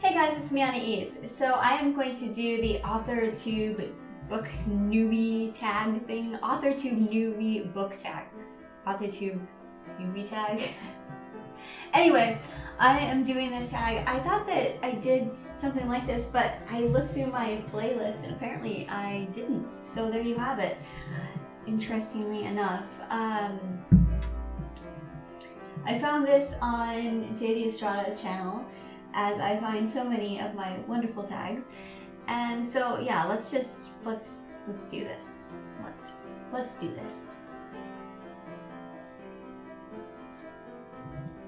Hey guys, it's me, Anais. So I am going to do the AuthorTube book newbie tag thing. AuthorTube Newbie book tag. AuthorTube Newbie tag. Anyway, I am doing this tag. I thought that I did something like this, but I looked through my playlist and apparently I didn't. So there you have it. Interestingly enough. I found this on JD Estrada's channel, as I find so many of my wonderful tags. And so yeah, let's do this. Let's do this.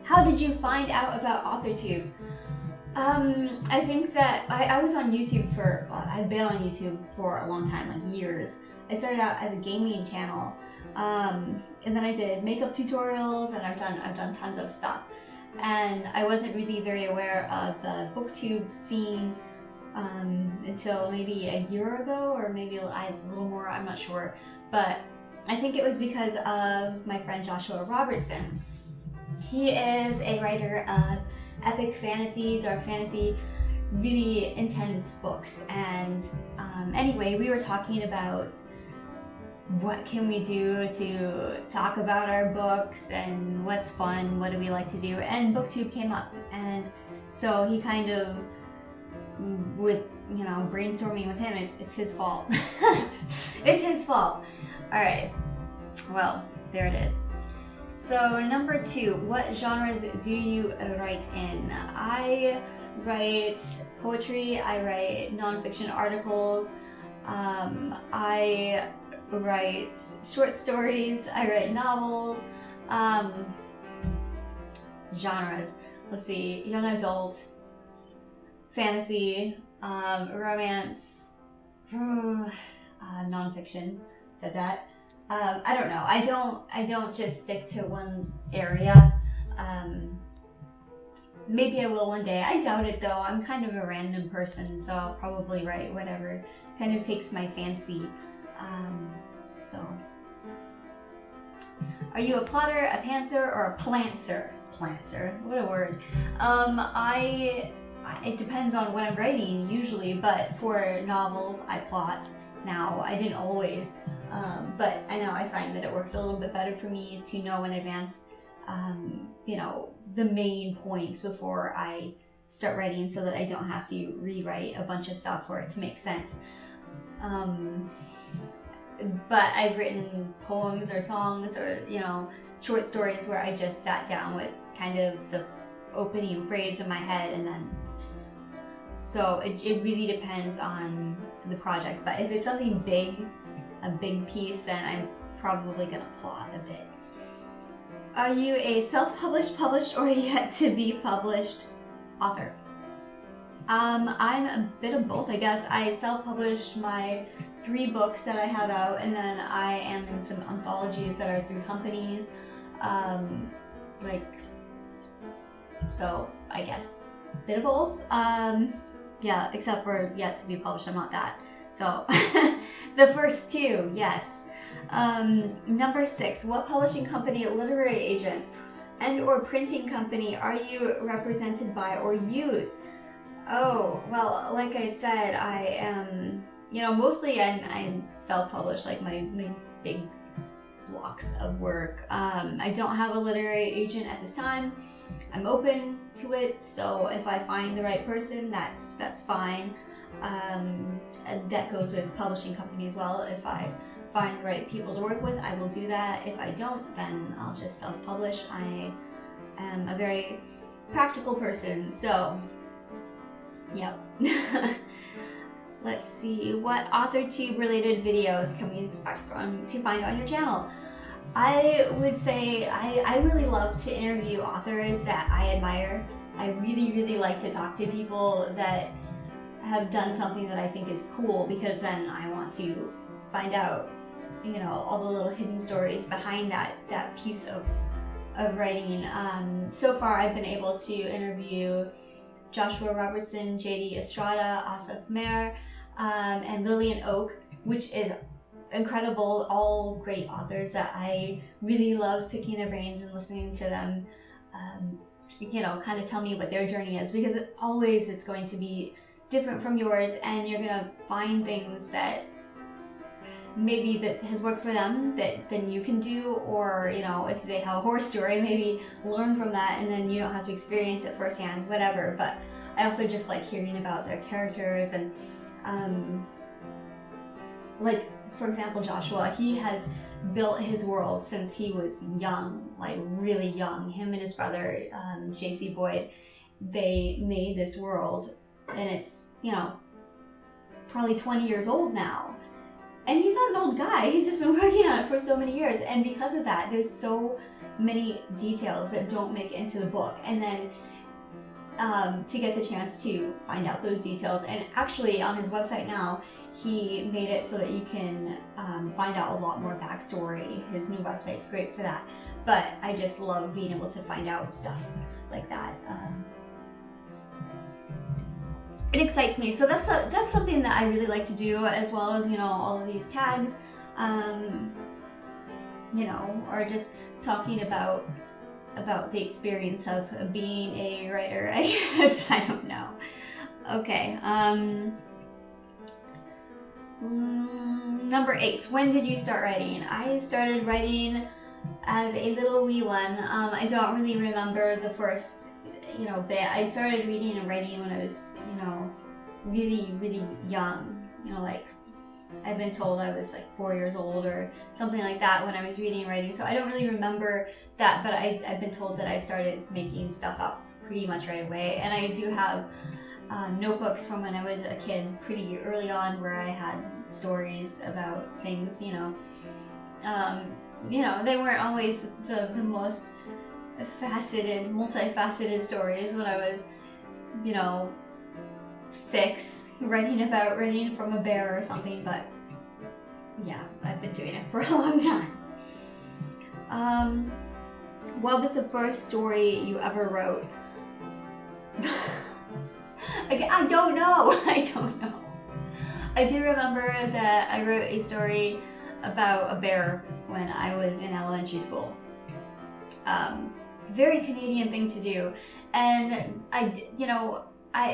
How did you find out about AuthorTube? I think that I was on YouTube for, I've been on YouTube for a long time, like years. I started out as a gaming channel, and then I did makeup tutorials, and I've done tons of stuff. And I wasn't really very aware of the booktube scene until maybe a year ago, or maybe a little more, I'm not sure. But I think it was because of my friend Joshua Robertson. He is a writer of epic fantasy, dark fantasy, really intense books. And anyway, we were talking about what can we do to talk about our books and what's fun, what do we like to do, and booktube came up. And so he kind of, with, you know, brainstorming with him, it's his fault. It's his fault. All right, well, there it is. So number 2, what genres do you write in? I write poetry, I write nonfiction articles, I write short stories, I write novels. Genres, let's see, young adult, fantasy, romance, nonfiction, said that. I don't know, I don't just stick to one area. Maybe I will one day. I doubt it though. I'm kind of a random person, so I'll probably write whatever kind of takes my fancy. So, are you a plotter, a pantser, or a plantser? Plantser, what a word. It depends on what I'm writing usually, but for novels I plot now. I didn't always, but I find that it works a little bit better for me to know in advance, you know, the main points before I start writing, so that I don't have to rewrite a bunch of stuff for it to make sense. But I've written poems or songs or, you know, short stories where I just sat down with kind of the opening phrase in my head, and then, so it really depends on the project. But if it's something big, a big piece, then I'm probably gonna plot a bit. Are you a self-published, published, or yet to be published author? I'm a bit of both, I guess. I self-published my 3 books that I have out, and then I am in some anthologies that are through companies. So I guess a bit of both. Yeah, except for yet to be published, I'm not that. So the first 2, yes. Number 6, what publishing company, literary agent, and or printing company are you represented by or use? Oh, well, like I said, I am, you know, mostly I'm self-published, like my big blocks of work. I don't have a literary agent at this time. I'm open to it, so if I find the right person, that's fine. That goes with publishing company as well. If I find the right people to work with, I will do that. If I don't, then I'll just self-publish. I am a very practical person, so yep. Let's see, what AuthorTube related videos can we expect to find on your channel? I would say I really love to interview authors that I admire. I really like to talk to people that have done something that I think is cool, because then I want to find out, you know, all the little hidden stories behind that piece of writing. So far I've been able to interview Joshua Robertson, JD Estrada, Asaf Mer, and Lillian Oak, which is incredible. All great authors that I really love picking their brains and listening to them you know, kind of tell me what their journey is, because it always is going to be different from yours, and you're gonna find things that maybe that has worked for them that then you can do, or you know, if they have a horror story, maybe learn from that and then you don't have to experience it firsthand, whatever. But I also just like hearing about their characters, and like for example, Joshua, he has built his world since he was young, like really young. Him and his brother, JC Boyd, they made this world, and it's, you know, probably 20 years old now. And he's not an old guy, he's just been working on it for so many years. And because of that, there's so many details that don't make it into the book. And then to get the chance to find out those details, and actually on his website now, he made it so that you can find out a lot more backstory. His new website's great for that. But I just love being able to find out stuff like that. It excites me. So that's something that I really like to do, as well as, you know, all of these tags, you know, or just talking about the experience of being a writer, I guess. I don't know. Okay. Number 8. When did you start writing? I started writing as a little wee one. I don't really remember the first, you know, bit. I started reading and writing when I was, you know, really, really young. You know, like I've been told I was like 4 years old or something like that when I was reading and writing. So I don't really remember that, but I've been told that I started making stuff up pretty much right away. And I do have notebooks from when I was a kid pretty early on where I had stories about things, you know. You know, they weren't always the most faceted, multifaceted stories when I was, you know, 6, writing from a bear or something, but yeah, I've been doing it for a long time. What was the first story you ever wrote? I don't know. I don't know. I do remember that I wrote a story about a bear when I was in elementary school. Very Canadian thing to do, and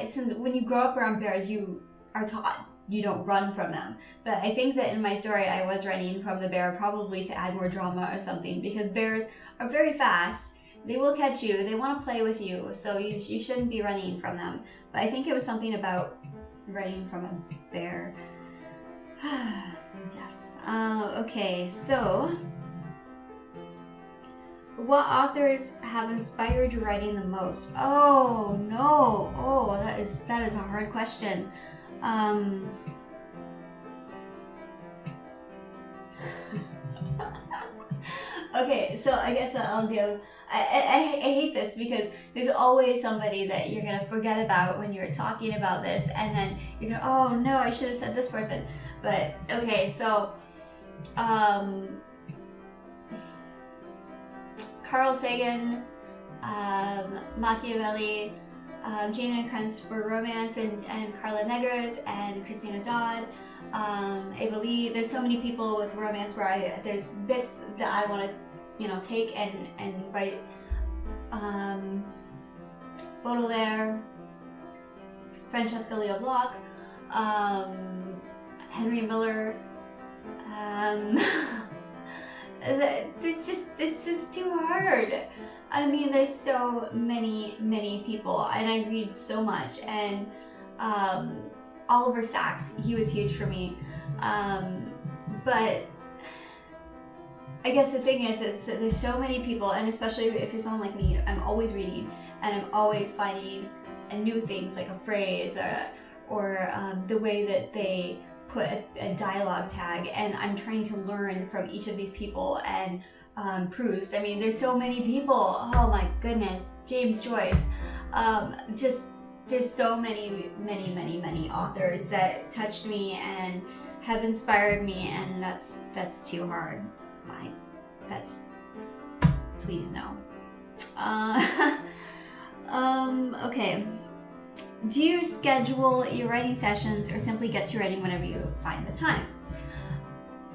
since when you grow up around bears, you are taught you don't run from them. But I think that in my story, I was running from the bear, probably to add more drama or something, because bears are very fast. They will catch you. They want to play with you, so you shouldn't be running from them. But I think it was something about running from a bear. Yes. Okay, so what authors have inspired your writing the most? Oh no! Oh, that is a hard question. Okay, so I guess I'll give. I hate this because there's always somebody that you're gonna forget about when you're talking about this, and then you're gonna, oh no, I should have said this person. But okay, so Carl Sagan, Machiavelli, Jane Ann Krentz for romance, and Carla Neggers, and Christina Dodd, Ava Lee. There's so many people with romance where there's bits that I want to, you know, take and write. Baudelaire, Francesca Leo Bloch, Henry Miller. It's just too hard. I mean, there's so many people, and I read so much. And Oliver Sacks, he was huge for me. But I guess the thing is, there's so many people, and especially if you're someone like me, I'm always reading, and I'm always finding new things, like a phrase, or the way that they put a dialogue tag, and I'm trying to learn from each of these people. And Proust, I mean, there's so many people. Oh my goodness, James Joyce. There's so many authors that touched me and have inspired me, and that's too hard. Please no. Okay. Do you schedule your writing sessions or simply get to writing whenever you find the time?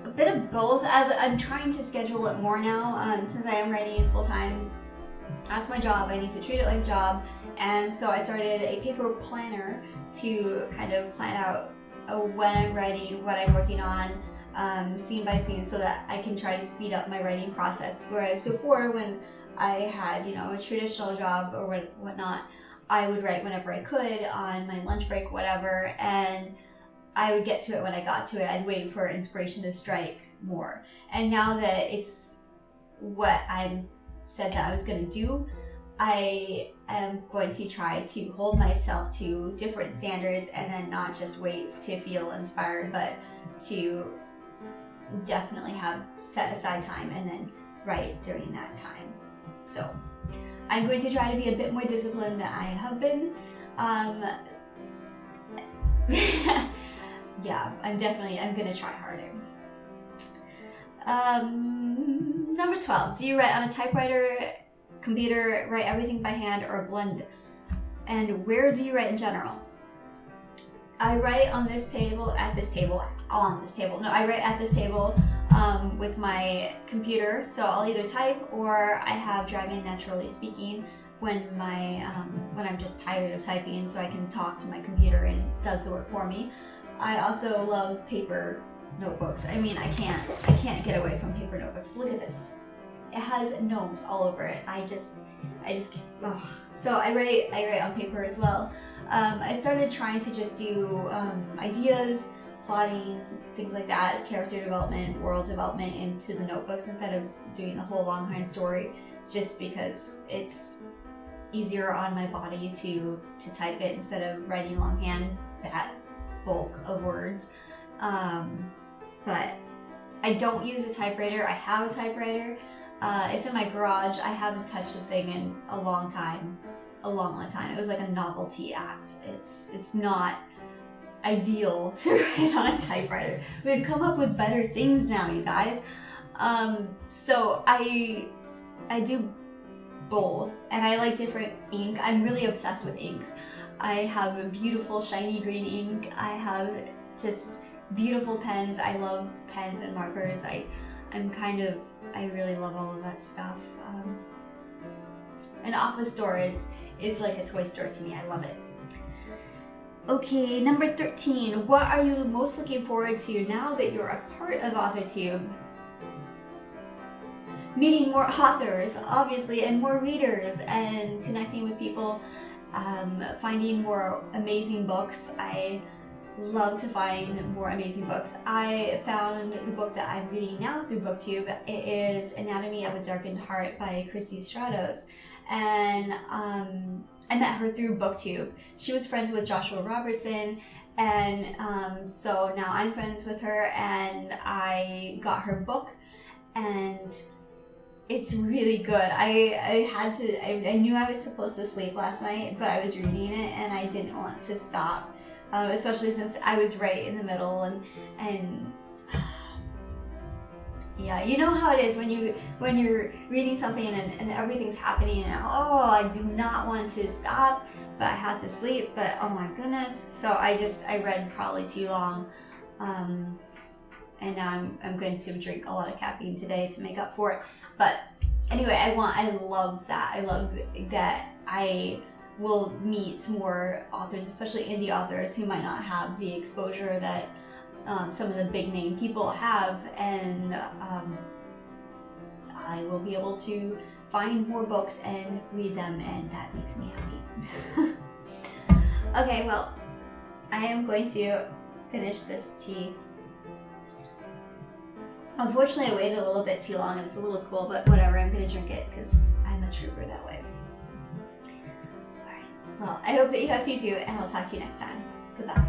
A bit of both. I'm trying to schedule it more now, since I am writing full-time That's my job. I need to treat it like a job. And so I started a paper planner to kind of plan out when I'm writing, what I'm working on, scene by scene, so that I can try to speed up my writing process. Whereas before, when I had, you know, a traditional job or whatnot, I would write whenever I could on my lunch break, whatever, and I would get to it when I got to it. I'd wait for inspiration to strike more. And now that it's what I said that I was going to do, I am going to try to hold myself to different standards and then not just wait to feel inspired, but to definitely have set aside time and then write during that time. So I'm going to try to be a bit more disciplined than I have been. Yeah, I'm going to try harder. Number 12, do you write on a typewriter, computer, write everything by hand, or blend? And where do you write in general? I write on this table, I write at this table with my computer, so I'll either type or I have Dragon Naturally Speaking when I'm just tired of typing, so I can talk to my computer and it does the work for me. I also love paper notebooks. I mean, I can't get away from paper notebooks. Look at this. It has gnomes all over it. I just can't. So I write on paper as well. I started trying to just do ideas, plotting, things like that, character development, world development into the notebooks instead of doing the whole longhand story, just because it's easier on my body to type it instead of writing longhand that bulk of words. But I don't use a typewriter. I have a typewriter. It's in my garage. I haven't touched the thing in a long time. It was like a novelty act. It's not ideal to write on a typewriter. We've come up with better things now, you guys. So I do both, and I like different ink. I'm really obsessed with inks. I have a beautiful shiny green ink. I have just beautiful pens. I love pens and markers. I really love all of that stuff. An office store is like a toy store to me. I love it. Okay, number 13. What are you most looking forward to now that you're a part of AuthorTube? Meeting more authors, obviously, and more readers, and connecting with people, finding more amazing books. I love to find more amazing books. I found the book that I'm reading now through BookTube. It is Anatomy of a Darkened Heart by Estrada, and I met her through BookTube. She was friends with Joshua Robertson, and so now I'm friends with her, and I got her book, and it's really good. I knew I was supposed to sleep last night, but I was reading it and I didn't want to stop, especially since I was right in the middle, and yeah, you know how it is when you're reading something and everything's happening and I do not want to stop, but I have to sleep, but oh my goodness. So I read probably too long, and now I'm going to drink a lot of caffeine today to make up for it. But anyway, I love that. I love that I will meet more authors, especially indie authors who might not have the exposure that some of the big name people have, and I will be able to find more books and read them, and that makes me happy. Okay, well, I am going to finish this tea. Unfortunately, I waited a little bit too long and it's a little cool, but whatever, I'm gonna drink it because I'm a trooper that way. Alright, well, I hope that you have tea too, and I'll talk to you next time. Goodbye.